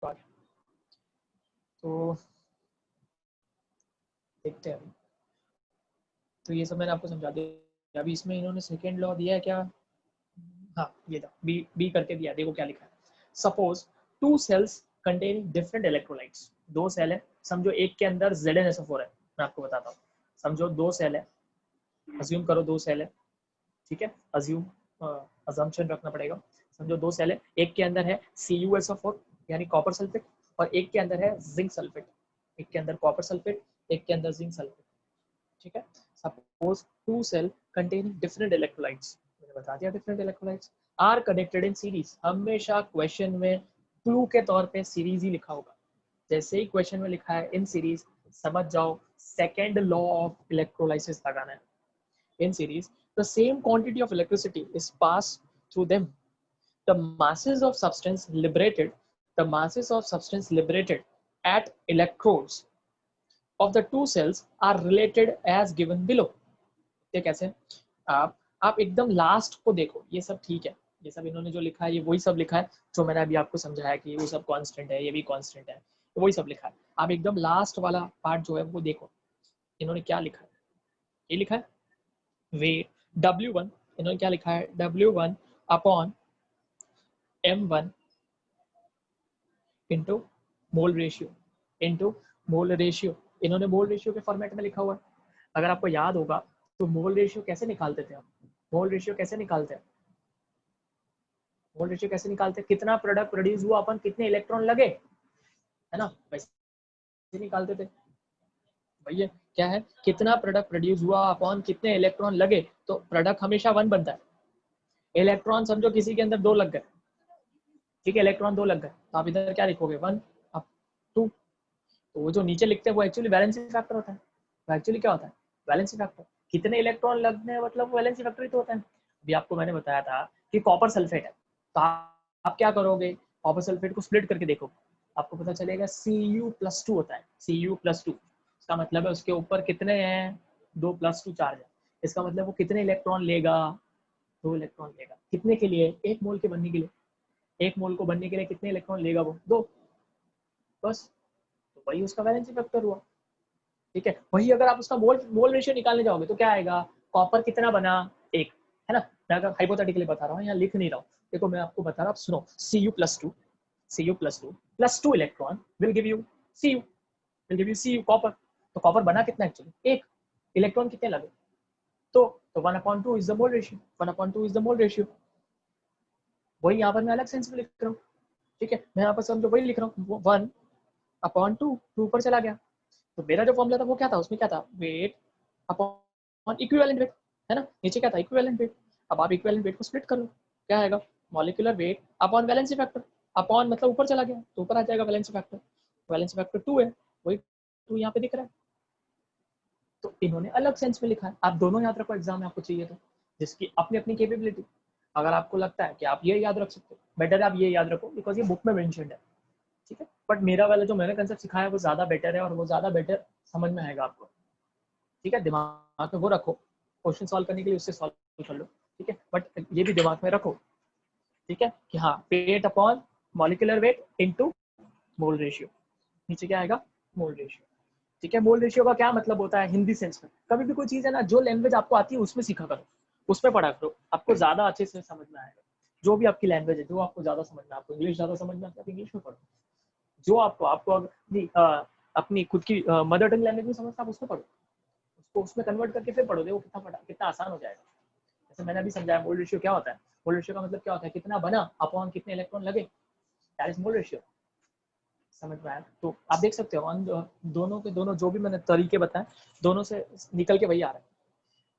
तो देखते हैं। तो ये सब मैंने आपको समझा दिया। अभी इसमें इन्होंने सेकेंड लॉ दिया है क्या? हाँ ये था, बी बी करके दिया, देखो क्या लिखा है। Suppose two cells containing different electrolytes, दो सेल है, समझो एक के अंदर ZnSO4 है, मैं आपको बताता हूँ। समझो दो सेल है, अज्यूम करो दो सेल है, ठीक है, अज्यूम अजम्पशन रखना पड़ेगा। समझो दो सेल है, एक के अंदर है CuSO4 यानी कॉपर सल्फेट, और एक के अंदर है जिंक सल्फेट। एक के अंदर कॉपर सल्फेट, एक के अंदर जिंक सल्फेट, ठीक है। Suppose two cell containing different electrolytes, मैंने बता दिया different electrolytes are connected in series. हमेशा क्वेश्चन में क्लू के तौर पे सीरीज ही लिखा होगा। जैसे ही क्वेश्चन में लिखा है इन सीरीज, समझ जाओ सेकेंड लॉ ऑफ इलेक्ट्रोलाइसिस लगाना है। In series, the same quantity of electricity is passed through them. The masses of substance liberated at electrodes of the two cells are related as given below. ये कैसे? आप एकदम last को देखो, ये सब ठीक है, ये सब इन्होंने जो लिखा है ये वही सब लिखा है जो मैंने अभी आपको समझाया कि वो सब कांस्टेंट है, ये भी कांस्टेंट है, तो वही सब लिखा है। आप एकदम लास्ट वाला पार्ट जो है वो देखो, इन्होंने क्या लिखा है। ये लिखा है वेट W1, इन्होंने क्या लिखा है, W1 upon M1 into mole ratio, into mole ratio. इन्होंने मोल रेशियो के फॉर्मेट में लिखा हुआ है। अगर आपको याद होगा तो मोल रेशियो कैसे निकालते थे हम? मोल रेशियो कैसे निकालते हैं? मोल रेशियो कैसे निकालते हैं? कितना प्रोडक्ट प्रोड्यूस हुआ अपन कितने इलेक्ट्रॉन लगे, है ना, वैसे निकालते थे। भैया क्या है, कितना प्रोडक्ट प्रोड्यूस हुआ अपॉन कितने इलेक्ट्रॉन लगे, तो प्रोडक्ट हमेशा 1 बनता है। इलेक्ट्रॉन समझो किसी के अंदर 2 लग गए, ठीक है, इलेक्ट्रॉन 2 लग गए, तो आप इधर क्या लिखोगे 1 अब 2। तो वो जो नीचे लिखते हैं वो एक्चुअली वैलेंसी फैक्टर होता है। वो एक्चुअली क्या होता है, वैलेंसी फैक्टर। कितने इलेक्ट्रॉन लगने मतलब वैलेंसी फैक्टर ही तो होता है। अभी आपको मैंने बताया था कि कॉपर सल्फेट है, तो आप क्या करोगे, कॉपर सल्फेट को स्प्लिट करके देखो, आपको पता चलेगा Cu+2 होता है, Cu+2। इसका मतलब है उसके ऊपर कितने हैं, 2+2 चार्ज है। इसका मतलब वो कितने इलेक्ट्रॉन लेगा, 2 इलेक्ट्रॉन लेगा। कितने के लिए, 1 मोल के बनने के लिए। 1 मोल को बनने के लिए कितने इलेक्ट्रॉन लेगा वो, 2, बस। तो वही उसका वैलेंसी फैक्टर हुआ, ठीक है। वही अगर आप उसका मोल मोल रेशियो निकालने जाओगे तो क्या आएगा, कॉपर कितना बना, 1, है ना। मैं अगर हाइपोथेटिकली बता रहा हूँ, यहाँ लिख नहीं रहा हूँ, देखो मैं आपको बता रहा हूँ, सुनो, Cu+2 electron will give you Cu copper. तो कॉपर बना कितना एक्चुअली, 1, इलेक्ट्रॉन कितने लगे, तो 1/2 is the mole ratio, 1/2 is the mole ratio. वही यहाँ पर मैं अलग सेंस में लिख रहा हूँ, ठीक है। मैं यहाँ पर समझो वही लिख रहा हूँ, 1/2, 2 ऊपर चला गया। तो मेरा जो फॉर्मूला था वो क्या था, उसमें क्या था, वेट अपॉन इक्विवेलेंट वेट, है ना। नीचे क्या था, इक्विवेलेंट वेट। अब आप इक्विवेलेंट वेट को स्प्लिट कर लो, क्या आएगा, molecular weight upon valency factor. Upon मतलब ऊपर चला गया तो ऊपर आ जाएगा वैलेंसी फैक्टर। वैलेंसी फैक्टर 2 है, वही 2 यहाँ पे दिख रहा है। तो इन्होंने अलग सेंस में लिखा है। आप दोनों याद रखो एग्जाम में आपको चाहिए तो, जिसकी अपनी अपनी कैपेबिलिटी। अगर आपको लगता है कि आप ये याद रख सकते हो, बेटर आप ये याद रखो बिकॉज ये बुक में मेंशन्ड है, ठीक है। बट मेरा वाला जो मैंने कंसेप्ट सिखाया है वो ज़्यादा बेटर है और वो ज़्यादा बेटर समझ में आएगा आपको, ठीक है। दिमाग में वो रखो, क्वेश्चन सॉल्व करने के लिए उससे सॉल्व कर लो, ठीक है। बट ये भी दिमाग में रखो, ठीक है, कि हाँ weight upon molecular weight into mole ratio. नीचे क्या आएगा, मोल रेशियो, ठीक है। मोल रेशियो का क्या मतलब होता है हिंदी सेंस में, कभी भी कोई चीज़ है ना, जो लैंग्वेज आपको आती है उसमें सीखा करो, उसमें पढ़ा करो, आपको ज़्यादा अच्छे से समझ में आएगा। जो भी आपकी लैंग्वेज है, जो आपको ज़्यादा समझ में, आपको इंग्लिश ज़्यादा समझ में आता है तो इंग्लिश में पढ़ो। जो आपको आपको अपनी खुद की मदर टंग लैंग्वेज में समझता, आप उसमें पढ़ो, उसको उसमें कन्वर्ट करके फिर पढ़ो, देखो कितना आसान हो जाएगा। जैसे मैंने अभी समझाया मोल रेशियो क्या होता है। मोल रेशियो का मतलब क्या होता है, कितना बना अपॉन कितने इलेक्ट्रॉन लगे, दैट इज मोल रेशियो। समझ में आया? तो आप देख सकते हो दोनों के दोनों जो भी मैंने तरीके बताए, दोनों से निकल के वही आ रहा है।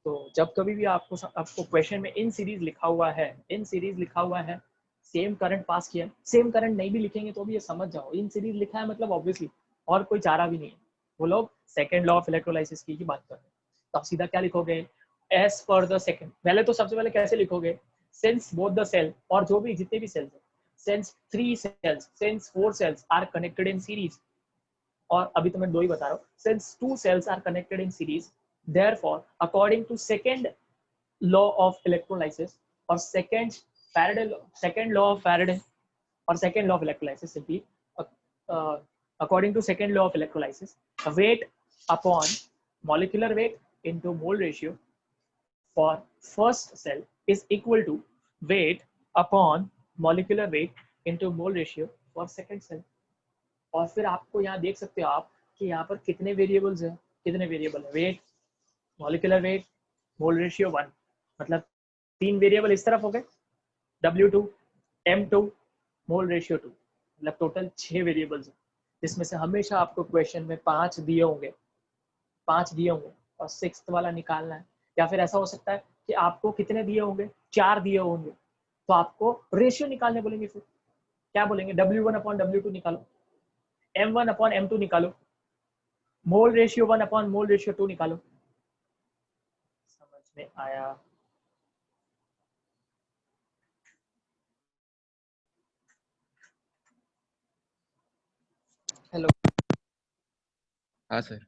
तो जब कभी भी आपको क्वेश्चन में इन सीरीज लिखा हुआ है, इन सीरीज लिखा हुआ है, सेम करंट पास किया, सेम करंट नहीं भी लिखेंगे तो भी ये समझ जाओ इन सीरीज लिखा है मतलब ऑब्वियसली और कोई चारा भी नहीं है। वो लोग सेकेंड लॉ ऑफ इलेक्ट्रोलाइसिस की बात कर रहे हैं। तो आप सीधा क्या लिखोगे, एस पर द सेकेंड। पहले तो सबसे पहले कैसे लिखोगे, सिंस बोथ द सेल, और जो भी जितने भी सेल्स है, since 3 cells, since 4 cells are connected in series, और अभी तो मैं 2 ही बता रहा हूँ, since 2 cells are connected in series, therefore according to second law of electrolysis or second law of Faraday or second law of electrolysis, simply according to second law of electrolysis, weight upon molecular weight into mole ratio for first cell is equal to weight upon molecular weight into mole ratio for second cell. और फिर आपको यहाँ देख सकते हो आप कि यहाँ पर कितने वेरिएबल्स हैं, कितने वेरिएबल है, weight, molecular weight, mole ratio 1, मतलब 3 वेरिएबल इस तरफ हो गए, W2, M2, मोल रेशियो 2, मतलब टोटल 6 वेरिएबल्स हैं, जिसमें से हमेशा आपको क्वेश्चन में 5 दिए होंगे और 6th वाला निकालना है। या फिर ऐसा हो सकता है कि आपको कितने दिए होंगे, 4 दिए होंगे, तो आपको रेशियो निकालने बोलेंगे। फिर क्या बोलेंगे, W1 अपॉन W2 निकालो, M1 अपॉन M2 निकालो, मोल रेशियो 1 अपॉन मोल रेशियो 2 निकालो। समझ में आया? हेलो, हाँ सर।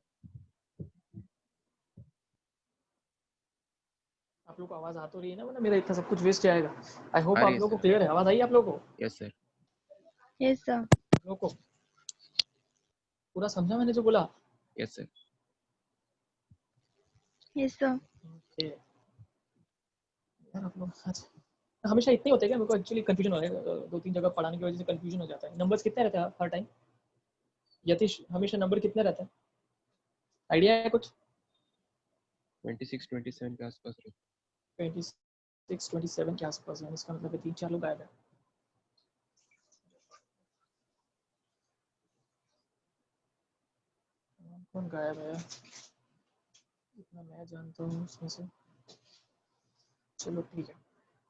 आप लोग को आवाज आ तो रही है ना, वरना मेरा इतना सब कुछ वेस्ट जाएगा। आई होप आ रही आप है लोग को सर। क्लियर है, आवाज आई आप लोगों को? Yes sir. Yes sir. आप लोगों को पूरा समझा मैंने जो बोला? Yes sir. Yes sir. Okay यार, आप लोग आज हमेशा इतने होते हैं क्या? मेरे को एक्चुअली कंफ्यूजन हो रहा है, 2-3 जगह पढ़ाने की वजह से कंफ्यूजन हो जाता है। नंबर्स कितने रहते हैं हर टाइम? यतीश, हमेशा नंबर कितने रहते हैं, आइडिया है कुछ? 26-27 के आसपास रहे। 26-27 के आसपास है, इसका मतलब 3-4 लोग गायब है। कौन गायब है? इतना मैं जानता हूँ उसमें से। चलो ठीक है,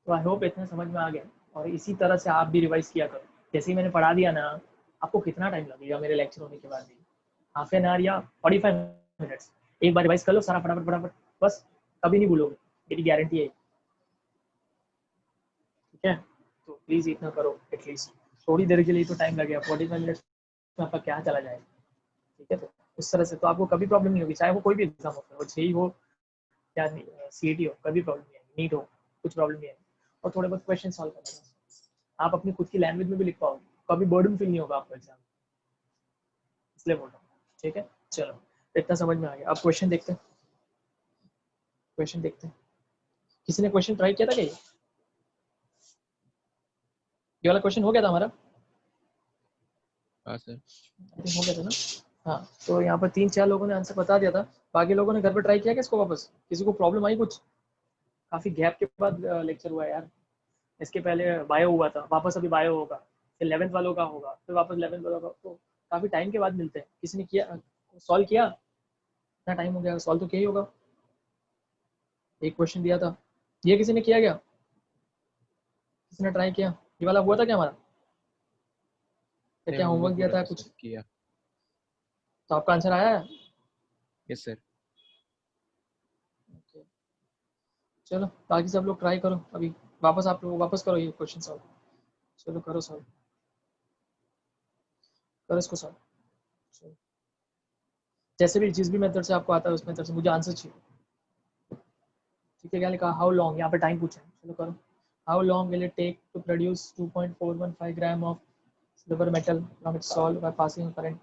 तो आई होप इतना समझ में आ गया, और इसी तरह से आप भी रिवाइज किया करो। जैसे ही मैंने पढ़ा दिया ना, आपको कितना टाइम लगेगा मेरे लेक्चर होने के बाद भी? हाफ एन आवर या 45 मिनट्स। एक बार रिवाइज कर लो सारा फटाफट फटाफट, बस कभी नहीं भूलोगे, मेरी गारंटी है। ठीक है, तो प्लीज़ इतना करो एटलीस्ट। थोड़ी देर के लिए तो टाइम लगेगा, 45 मिनट्स में आपका क्या चला जाएगा। ठीक है, तो उस तरह से तो आपको कभी प्रॉब्लम नहीं होगी, चाहे वो कोई भी एग्जाम हो, वो जेई हो या CET हो, कभी प्रॉब्लम नहीं आएगी, नीट हो, कुछ प्रॉब्लम नहीं आएगी। और थोड़े बहुत क्वेश्चन सॉल्व करना, आप अपनी खुद की लैंग्वेज में भी लिख पाओगे, कभी बर्डन फील नहीं होगा आपको एग्जाम, इसलिए बोल रहा हूँ। ठीक है, चलो इतना समझ में आ गया। अब क्वेश्चन देखते हैं, किसी ने क्वेश्चन ट्राई किया था क्या? ये वाला क्वेश्चन हो गया था हमारा? हाँ सर। हो गया था ना? हाँ, तो यहाँ पर 3-4 लोगों ने आंसर बता दिया था, बाकी लोगों ने घर पर ट्राई किया क्या इसको वापस? किसी को प्रॉब्लम आई कुछ? काफ़ी गैप के बाद लेक्चर हुआ है यार। इसके पहले बायो हुआ था, वापस अभी बायो होगा, फिर 11th वालों का होगा, फिर वापस 11th वालों का, तो काफ़ी टाइम के बाद मिलते हैं। किसी ने किया सॉल्व किया? इतना टाइम हो गया, सॉल्व तो किया ही होगा। एक क्वेश्चन दिया था, ये किसी ने किया क्या? किसी ने ट्राई किया? ये वाला हुआ था क्या हमारा? क्या होमवर्क दिया था कुछ? किया। तो आपका आंसर आया है? Yes sir. चलो बाकी सब लोग ट्राई करो, अभी वापस आप लोग वापस करो ये क्वेश्चन सॉल्व। चलो करो सॉल्व, करो इसको सॉल्व। जैसे भी जिस भी मेथड से आपको आता है उस मेथड से मुझे आंसर चाहिए। ठीक है, क्या लिखा? हाउ लॉन्ग, यहाँ पे टाइम पूछा है, चलो करो। How long will it take to produce 2.415 gram of silver metal from its salt by passing current?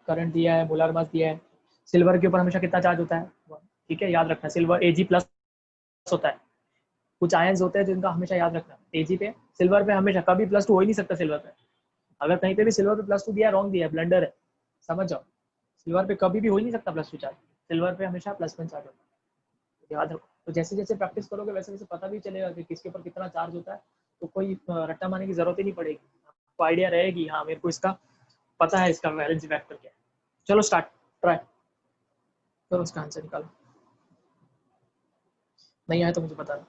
Current दिया है, मोलर मास दिया है। सिल्वर के ऊपर हमेशा कितना चार्ज होता है? ठीक है, याद रखना, सिल्वर Ag+ होता है। कुछ आयंस होते हैं जिनका हमेशा याद रखना, Ag पे, सिल्वर पे हमेशा कभी +2 हो ही नहीं सकता। सिल्वर पे अगर कहीं पे भी सिल्वर पे +2 दिया, रॉन्ग दिया है, ब्लंडर है, समझ जाओ। सिल्वर पे कभी भी हो ही नहीं सकता +2 चार्ज, सिल्वर पे हमेशा +1 चार्ज होता है, याद रखो। तो जैसे जैसे प्रैक्टिस करोगे वैसे वैसे पता भी चलेगा कि किसके ऊपर कितना चार्ज होता है, तो कोई रट्टा मारने की जरूरत ही नहीं पड़ेगी, आपको आइडिया रहेगी, हाँ मेरे को इसका पता है, इसका वैलेंसी फैक्टर क्या है। चलो स्टार्ट, ट्राई करो, उसका आंसर निकालो। नहीं आया तो मुझे बताना।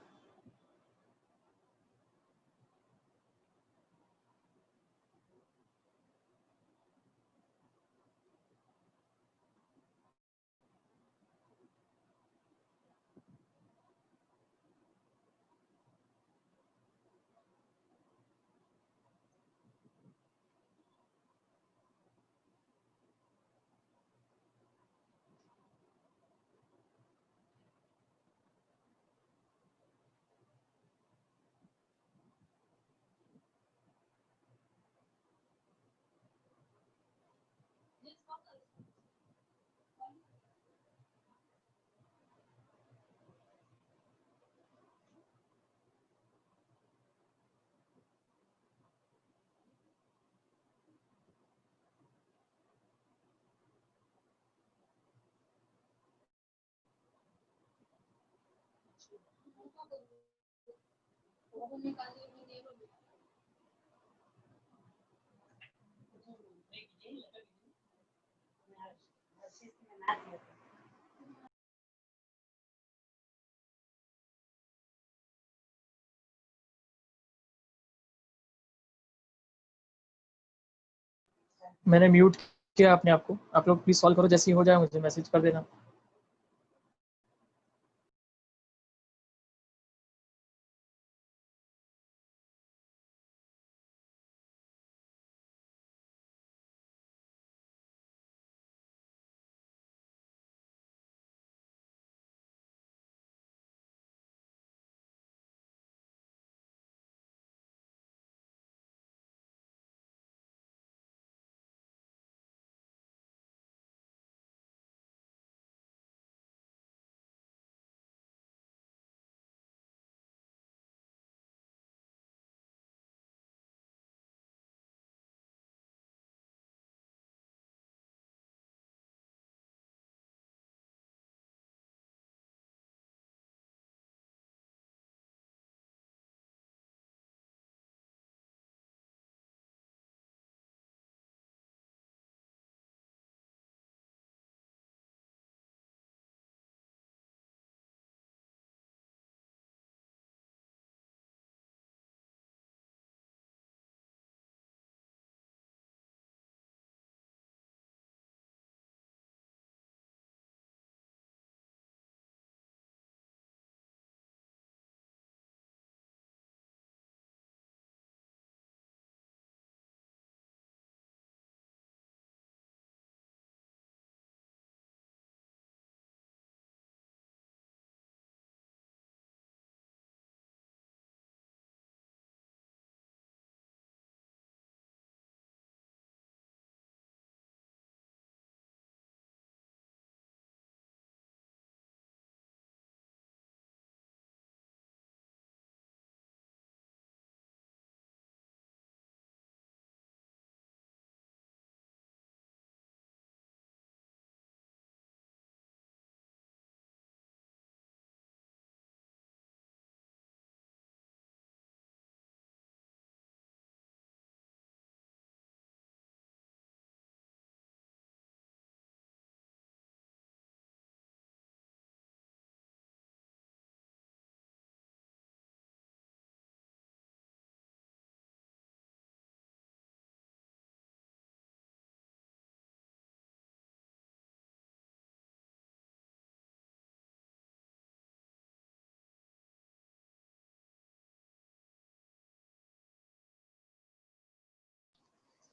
मैंने म्यूट किया अपने आप को। आप लोग प्लीज सॉल्व करो, जैसे ही हो जाए मुझे मैसेज कर देना।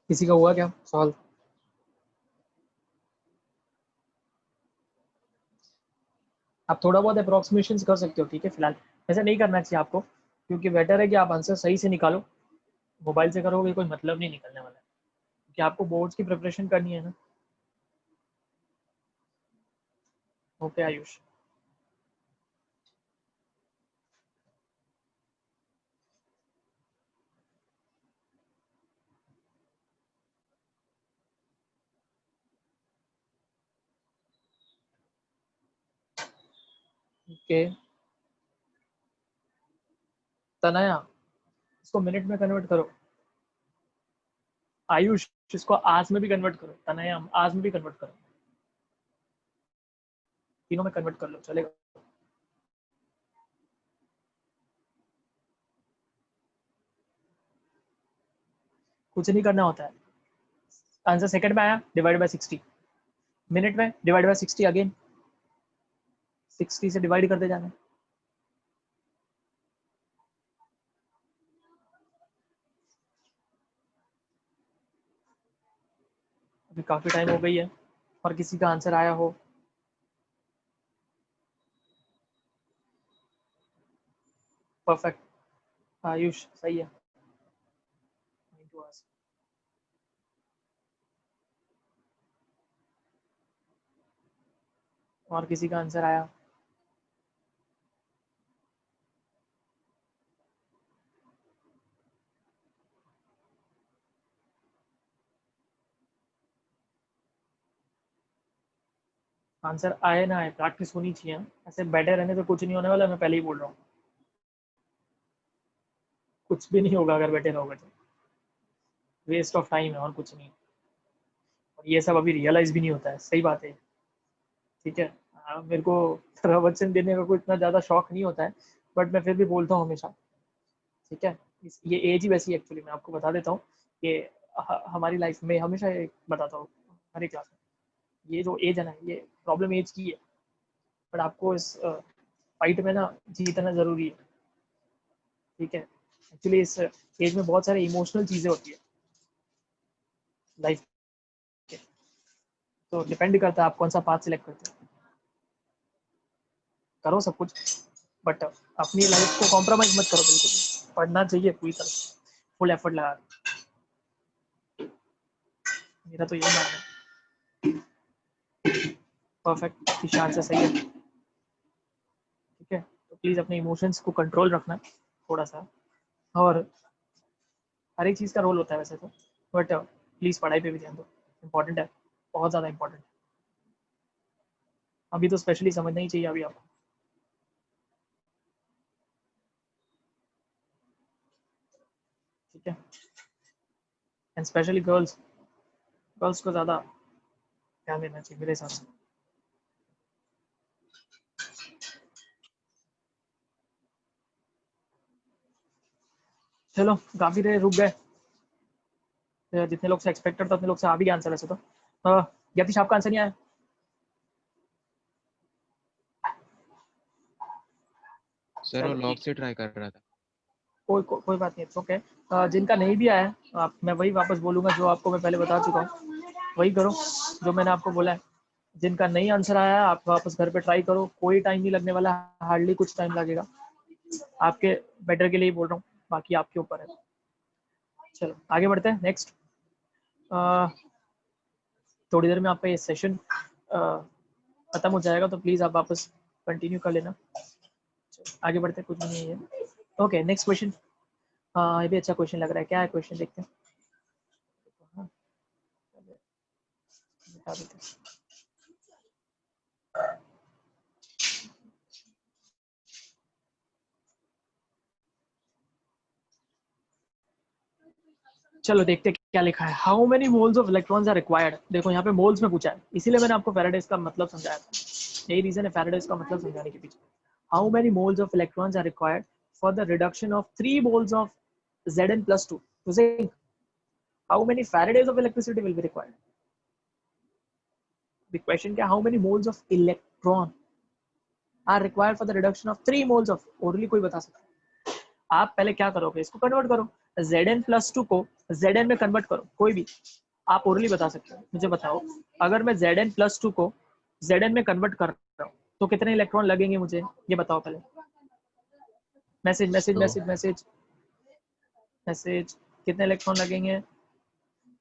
किसी का हुआ क्या सॉल्व? आप थोड़ा बहुत अप्रोक्सीमेशन कर सकते हो, ठीक है। फिलहाल ऐसा नहीं करना चाहिए आपको, क्योंकि बेटर है कि आप आंसर सही से निकालो। मोबाइल से करोगे कोई मतलब नहीं निकलने वाला है, क्योंकि आपको बोर्ड्स की प्रिपरेशन करनी है ना। ओके आयुष। ओके तनया, इसको मिनट में कन्वर्ट करो। आयुष, इसको आज में भी कन्वर्ट करो। तनया, आज में भी कन्वर्ट करो। तीनों में कन्वर्ट कर लो, चलेगा। कुछ नहीं करना होता है। आंसर सेकंड में आया, डिवाइड बाय 60। मिनट में डिवाइड बाय 60 अगेन, 60 से डिवाइड करते जाना। अभी काफी टाइम हो गई है, और किसी का आंसर आया हो। परफेक्ट आयुष, सही है। और किसी का आंसर आया? आंसर आए ना आए, प्रैक्टिस होनी चाहिए। ऐसे बैठे रहने से कुछ नहीं होने वाला, मैं पहले ही बोल रहा हूँ। कुछ भी नहीं होगा अगर बैठे रहोगे तो, वेस्ट ऑफ टाइम है और कुछ नहीं। और ये सब अभी रियलाइज भी नहीं होता है, सही बात है। ठीक है, मेरे को प्रवचन देने का कोई इतना ज़्यादा शौक नहीं होता है, बट मैं फिर भी बोलता हूँ हमेशा। ठीक है, ये एज ही वैसी एक्चुअली, मैं आपको बता देता हूँ कि हमारी लाइफ में हमेशा एक बताता हूँ हर एक क्लास में, ये जो एज है ना, ये प्रॉब्लम एज की है, बट आपको इस फाइट में ना जीतना ज़रूरी है। ठीक है, एक्चुअली इस एज में बहुत सारे इमोशनल चीज़ें होती है लाइफ के, तो डिपेंड करता है आप कौन सा पाथ सिलेक्ट करते हो। करो सब कुछ, बट अपनी लाइफ को कॉम्प्रोमाइज़ मत करो बिल्कुल भी। पढ़ना चाहिए पूरी तरह, फुल एफर्ट लगा के। मेरा तो यही मानना है। परफेक्ट, ईशान से सही है। ठीक है, तो प्लीज़ अपने इमोशंस को कंट्रोल रखना थोड़ा सा, और हर एक चीज़ का रोल होता है वैसे तो, बट प्लीज़ पढ़ाई पे भी ध्यान दो, इम्पॉर्टेंट है, बहुत ज़्यादा इम्पॉर्टेंट है। अभी तो स्पेशली समझना ही चाहिए अभी आपको। ठीक है, एंड स्पेशली गर्ल्स, गर्ल्स को ज़्यादा ध्यान देना चाहिए मेरे हिसाब से। चलो, काफ़ी देर रुक गए, जितने लोग से एक्सपेक्टेड था उतने लोग से आ भी गया आंसर वैसे तो। यतीश आपका आंसर नहीं आया? सर वो चलो लॉग ठीक, से ट्राई कर रहा था। कोई बात नहीं, ओके। जिनका नहीं भी आया, मैं वही वापस बोलूँगा जो आपको मैं पहले बता चुका हूँ, वही करो जो मैंने आपको बोला है। जिनका नहीं आंसर आया आप वापस घर पे ट्राई करो, कोई टाइम नहीं लगने वाला, हार्डली कुछ टाइम लगेगा, आपके बेटर के लिए ही बोल रहा हूँ, बाकी आपके ऊपर है। चलो आगे बढ़ते हैं, नेक्स्ट। थोड़ी देर में आपका ये सेशन खत्म हो जाएगा, तो प्लीज़ आप वापस कंटिन्यू कर लेना। आगे बढ़ते हैं, कुछ भी नहीं है। Okay, next question. हाँ, ये भी अच्छा क्वेश्चन लग रहा है, क्या है क्वेश्चन, देखते हैं। हाँ, बता देते हैं। चलो देखते हैं क्या लिखा है। How many moles of electrons are required. देखो यहाँ पे मोल्स में पूछा है, इसीलिए मैंने आपको फैराडेज का मतलब समझाया था, यही रीजन है फैराडेज का मतलब समझाने के पीछे। How many moles of electrons are required for the reduction of 3 moles of Zn+2 to zinc? How many Faradays of electricity will be required? The question क्या, how many moles of electron are required for the reduction of 3 moles of, orally कोई बता सकता है। आप पहले क्या करोगे, इसको कन्वर्ट करो, Zn+2 को Zn में कन्वर्ट करो, कोई भी आप ओरली बता सकते हो। मुझे बताओ, अगर मैं Zn+2 को Zn में कन्वर्ट कर रहा हूँ तो कितने इलेक्ट्रॉन लगेंगे मुझे, ये बताओ पहले। मैसेज मैसेज तो मैसेज मैसेज मैसेज, कितने इलेक्ट्रॉन लगेंगे?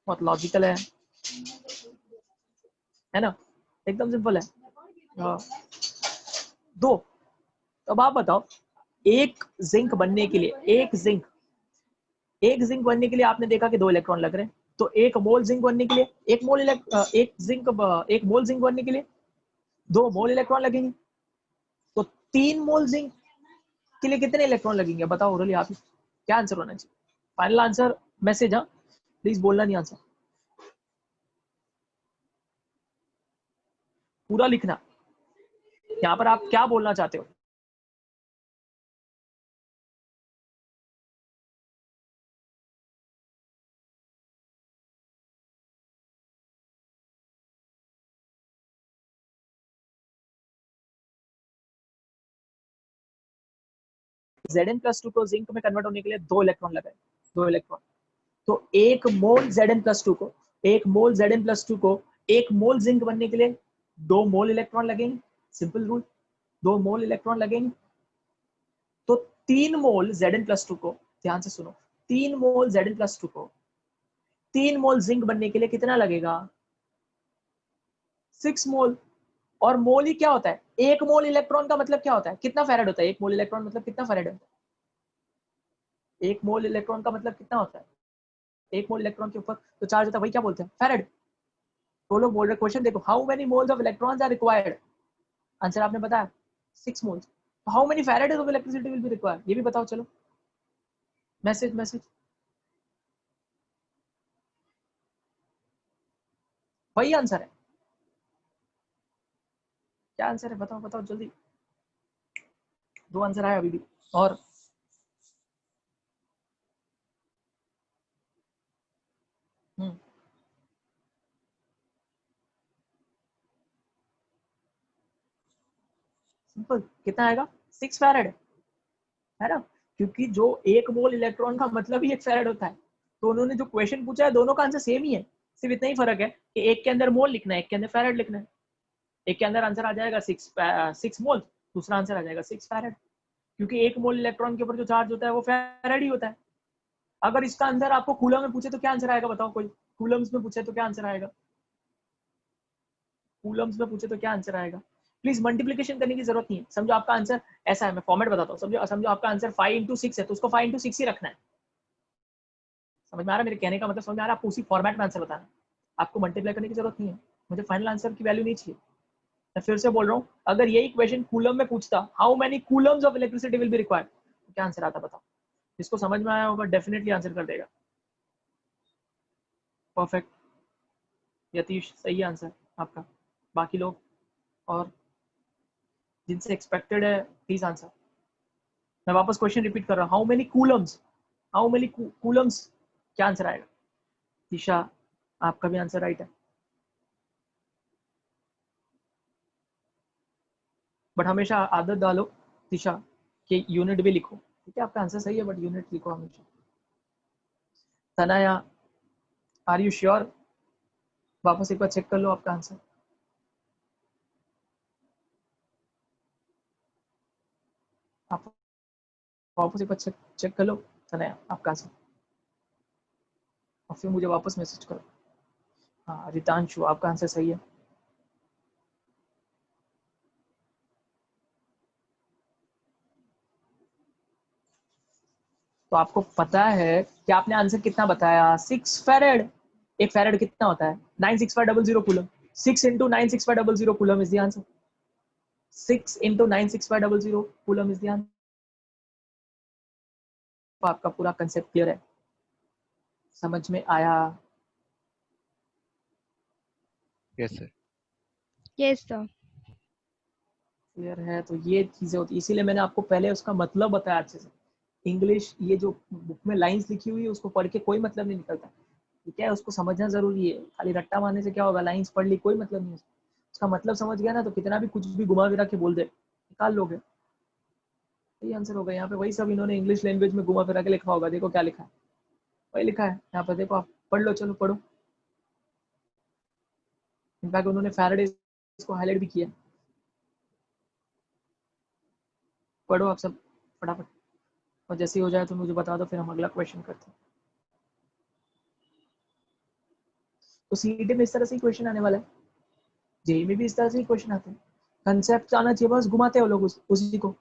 बहुत लॉजिकल है ना, एकदम सिंपल है। हाँ, 2। अब आप बताओ, एक जिंक बनने के लिए, एक जिंक बनने के लिए आपने देखा कि 2 इलेक्ट्रॉन लग रहे हैं, तो एक मोल जिंक बनने के लिए, एक मोल जिंक बनने के लिए 2 मोल इलेक्ट्रॉन लगेंगे, तो 3 मोल जिंक के लिए कितने इलेक्ट्रॉन लगेंगे बताओ ओरली आप ही। क्या आंसर होना चाहिए? फाइनल आंसर मैसेज, हाँ प्लीज बोलना नहीं आंसर, पूरा लिखना। यहाँ पर आप क्या बोलना चाहते हो? Zn+2 को जिंक में कन्वर्ट होने के लिए 2 इलेक्ट्रॉन लगाए, 2 इलेक्ट्रॉन, तो एक मोल Zn+2 को, एक मोल Zn+2 को एक मोल जिंक बनने के लिए 2 मोल इलेक्ट्रॉन लगेंगे, सिंपल रूल, 2 मोल इलेक्ट्रॉन लगेंगे, तो 3 मोल Zn+2 को, ध्यान से सुनो, 3 मोल Zn+2 को 3 मोल जिंक बनने के लिए कितना लगेगा? 6 मोल। और मोल ही क्या होता है, एक मोल इलेक्ट्रॉन का मतलब क्या होता है, कितना फैराड होता है एक मोल इलेक्ट्रॉन, मतलब कितना फैराड होता है एक मोल इलेक्ट्रॉन का, मतलब कितना होता है, एक मोल इलेक्ट्रॉन के ऊपर तो चार्ज होता है, वही क्या बोलते हैं, फैराड। तो लोग बोल रहे, क्वेश्चन देखो, how many moles of electrons are required, answer आपने बताया 6 moles, how many faradays of electricity will be required, ये भी बताओ चलो। मैसेज मैसेज वही आंसर है। क्या आंसर है बताओ बताओ जल्दी। 2 आंसर आए अभी भी। और सिंपल कितना आएगा 6 फैराड है ना, क्योंकि जो 1 मोल इलेक्ट्रॉन का मतलब ही 1 फैराड होता है। तो उन्होंने जो क्वेश्चन पूछा है दोनों का आंसर सेम ही है, सिर्फ इतना ही फर्क है कि एक के अंदर मोल लिखना है, एक के अंदर फैराड लिखना है। एक के अंदर आंसर आ जाएगा 6 मोल, दूसरा आंसर आ जाएगा 6 फैराड, क्योंकि 1 मोल इलेक्ट्रॉन के ऊपर जो चार्ज होता है वो फैराड ही होता है। अगर इसका अंदर आपको कूलम में पूछे तो क्या आंसर आएगा बताओ, कोई कूलम्स में पूछे तो क्या आंसर आएगा, कूलम्स में पूछे तो क्या आंसर आएगा। प्लीज मल्टीप्लीकेशन करने की जरूरत नहीं है। समझो आपका आंसर ऐसा है, मैं फॉर्मेट बताता हूँ। समझो समझो आपका आंसर 5 इंटू 6 है तो उसको 5 इंटू 6 ही रखना है। समझ में आ रहा है मेरे कहने का मतलब, समझ में आ रहा है आपको उसी फॉर्मेट में आंसर बताना है, आपको मल्टीप्लाई करने की जरूरत नहीं है। मुझे फाइनल आंसर की वैल्यू नहीं चाहिए। मैं फिर से बोल रहा हूँ, अगर यही क्वेश्चन कूलम में पूछता how many Coulomb's of electricity will be required, तो क्या आंसर आता बताओ। जिसको समझ में आया होगा डेफिनेटली आंसर कर देगा। परफेक्ट, यतीश सही आंसर आपका। बाकी लोग और जिनसे एक्सपेक्टेड है प्लीज आंसर। मैं वापस क्वेश्चन रिपीट कर रहा हूँ, how many Coulomb's, how many Coulomb's, क्या आंसर आएगा। दिशा आपका भी आंसर राइट है, बट हमेशा आदत डालो दिशा कि यूनिट भी लिखो। ठीक है आपका आंसर सही है बट यूनिट लिखो हमेशा। तनाया आर यू श्योर, वापस एक बार चेक कर लो आपका आंसर। आप वापस एक बार चेक कर लो तनाया आपका आंसर, और फिर मुझे वापस मैसेज करो। हाँ रितांशु आपका आंसर सही है। तो आपको पता है कि आपने आंसर कितना बताया, 6 फैरेड। एक फैरेड कितना होता है 96500 coulomb, 6 into 96500 coulomb is the answer. 6 into 96500 coulomb is the answer. आपका पूरा कंसेप्ट क्लियर है, समझ में आया। Yes sir. Yes, sir. Clear है, तो ये चीजें होती है, इसीलिए मैंने आपको पहले उसका मतलब बताया अच्छे से। इंग्लिश ये जो बुक में लाइंस लिखी हुई है उसको पढ़ के कोई मतलब नहीं निकलता, ठीक है, उसको समझना जरूरी है। खाली रट्टा मारने से क्या होगा, लाइंस पढ़ ली कोई मतलब नहीं है, उसका मतलब समझ गया ना तो कितना भी कुछ भी घुमा फिरा के बोल दे निकाल लोगे। यही आंसर होगा यहाँ पे, वही सब इन्होंने इंग्लिश लैंग्वेज में घुमा फिरा के लिखा होगा। देखो क्या लिखा है, वही लिखा है यहाँ पर, देखो आप पढ़ लो, चलो पढ़ो। इनफैक्ट उन्होंने फैराडे को हाईलाइट भी किया। पढ़ो आप सब फटाफट, और जैसे ही हो जाए तो मुझे बता दो, फिर हम अगला क्वेश्चन करते हैं। तो सीईटी में इस तरह से ही क्वेश्चन आने वाला है, जेई में भी इस तरह से ही क्वेश्चन आते हैं। कंसेप्ट आना चाहिए, बस घुमाते हो लोग उसी को।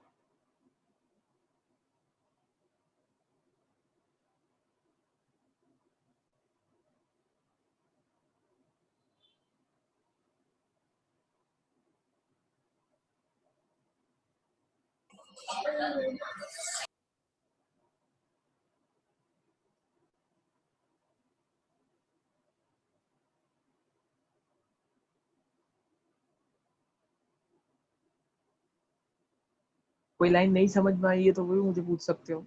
कोई लाइन नहीं समझ में आई है तो वो भी मुझे पूछ सकते हो।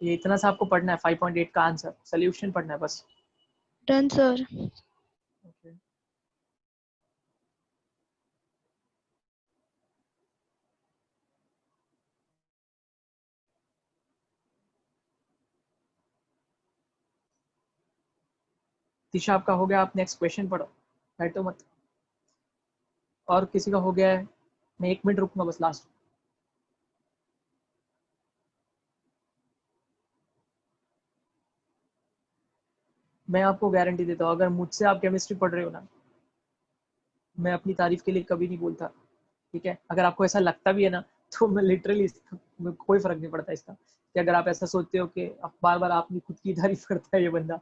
ये इतना सा आपको पढ़ना है, 5.8 का आंसर सोल्यूशन पढ़ना है बस। Done, sir. Okay. दिशा आपका हो गया, आप नेक्स्ट क्वेश्चन पढ़ो, बैठो मत। और किसी का हो गया है, मैं 1 मिनट रुकूंगा बस लास्ट। मैं आपको गारंटी देता हूँ, अगर मुझसे आप केमिस्ट्री पढ़ रहे हो ना, मैं अपनी तारीफ के लिए कभी नहीं बोलता, ठीक है। अगर आपको ऐसा लगता भी है ना तो मैं लिटरली, कोई फर्क नहीं पड़ता इसका, कि अगर आप ऐसा सोचते हो कि आप बार बार आपने खुद की तारीफ करता है ये बंदा,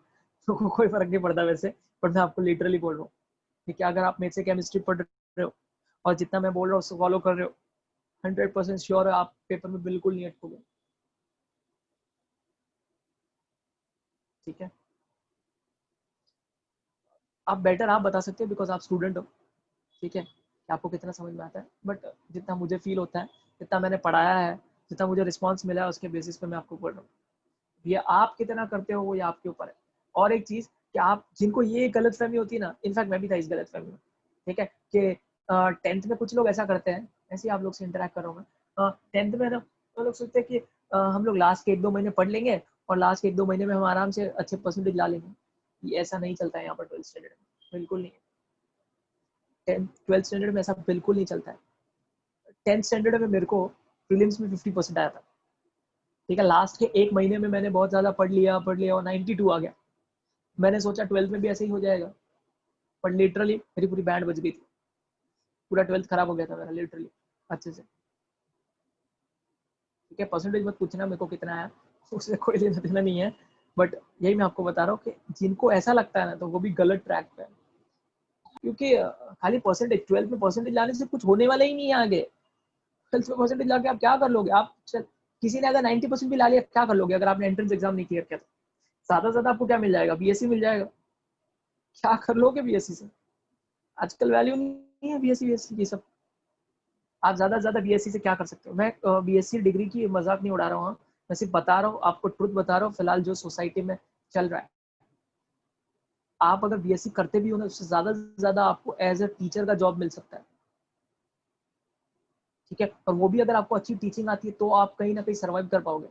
तो कोई फर्क नहीं पड़ता वैसे। बट मैं आपको लिटरली बोल रहा हूँ, ठीक है, अगर आप मेरे से केमिस्ट्री पढ़ रहे हो और जितना मैं बोल रहा हूँ उसको फॉलो कर रहे हो, 100% श्योर है आप पेपर में बिल्कुल नहीं अटकोगे। ठीक है, आप बेटर आप बता सकते हो बिकॉज आप स्टूडेंट हो, ठीक है, कि आपको कितना समझ में आता है, बट जितना मुझे फील होता है, जितना मैंने पढ़ाया है, जितना मुझे रिस्पॉन्स मिला है, उसके बेसिस पे मैं आपको बोल रहा हूँ। ये आप कितना करते हो वो ये आपके ऊपर है। और एक चीज़ कि आप जिनको ये गलतफहमी होती है ना, इनफैक्ट मैं भी था इस गलतफहमी में, ठीक है, कि 10th में कुछ लोग ऐसा करते हैं, ऐसे ही आप लोग से इंटरेक्ट कर रहा हूँ मैं, 10th में ना वो लोग सोचते हैं कि हम लोग लास्ट के 1-2 महीने पढ़ लेंगे और लास्ट के 1-2 महीने में हम आराम से अच्छे परसेंटेज ला लेंगे। ये ऐसा नहीं चलता है यहाँ पर 12th स्टैंडर्ड में, बिल्कुल नहीं। 12th स्टैंडर्ड में ऐसा बिल्कुल नहीं चलता है। 10th स्टैंडर्ड में मेरे को प्रीलिम्स में 50% आया था, ठीक है, लास्ट के 1 महीने में मैंने बहुत ज़्यादा पढ़ लिया और 92 आ गया। मैंने सोचा 12th में भी ऐसे ही हो जाएगा, पर लिटरली मेरी पूरी बैंड बज गई थी, पूरा 12th खराब हो गया था मेरा लिटरली अच्छे से। ठीक है, परसेंटेज मत पूछना मेरे को कितना आया, उससे कोई लेना देना नहीं है, बट यही मैं आपको बता रहा हूँ कि जिनको ऐसा लगता है ना, तो वो भी गलत ट्रैक पे है। क्योंकि खाली परसेंटेज 12th में परसेंटेज लाने से कुछ होने वाला ही नहीं है आगे। 12th में परसेंटेज लाके आप क्या कर लोगे? आप किसी ने अगर 90% भी ला लिया, क्या कर लोगे अगर आपने एंट्रेंस एग्जाम नहीं क्लियर किया? तो ज्यादा से ज्यादा आपको क्या मिल जाएगा? बीएससी मिल जाएगा। क्या कर लोगे बीएससी से? आजकल वैल्यू नहीं है बीएससी की सब। आप ज्यादा से ज्यादा बीएससी से क्या कर सकते हो? मैं बीएससी डिग्री की मजाक नहीं उड़ा रहा हूँ, मैं सिर्फ बता रहा हूँ आपको, ट्रुथ बता रहा हूँ फिलहाल जो सोसाइटी में चल रहा है। आप अगर बीएससी करते भी हो ना, उससे ज्यादा से ज्यादा आपको एज ए टीचर का जॉब मिल सकता है, ठीक है, और वो भी अगर आपको अच्छी टीचिंग आती है तो आप कहीं ना कहीं सर्वाइव कर पाओगे।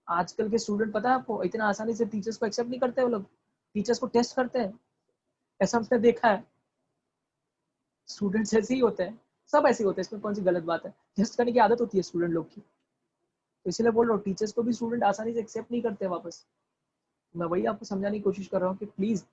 आजकल के स्टूडेंट पता है आपको, इतना आसानी से टीचर्स को एक्सेप्ट नहीं करते, वो लोग टीचर्स को टेस्ट करते हैं, ऐसा हमने देखा है। स्टूडेंट्स ऐसे ही होते हैं, सब ऐसे ही होते हैं, इसमें कौन सी गलत बात है? टेस्ट करने की आदत होती है स्टूडेंट लोग की, तो इसलिए बोल रहा हूँ टीचर्स को भी स्टूडेंट आसानी से एक्सेप्ट नहीं करते वापस। मैं वही आपको समझाने की कोशिश कर रहा हूँ कि प्लीज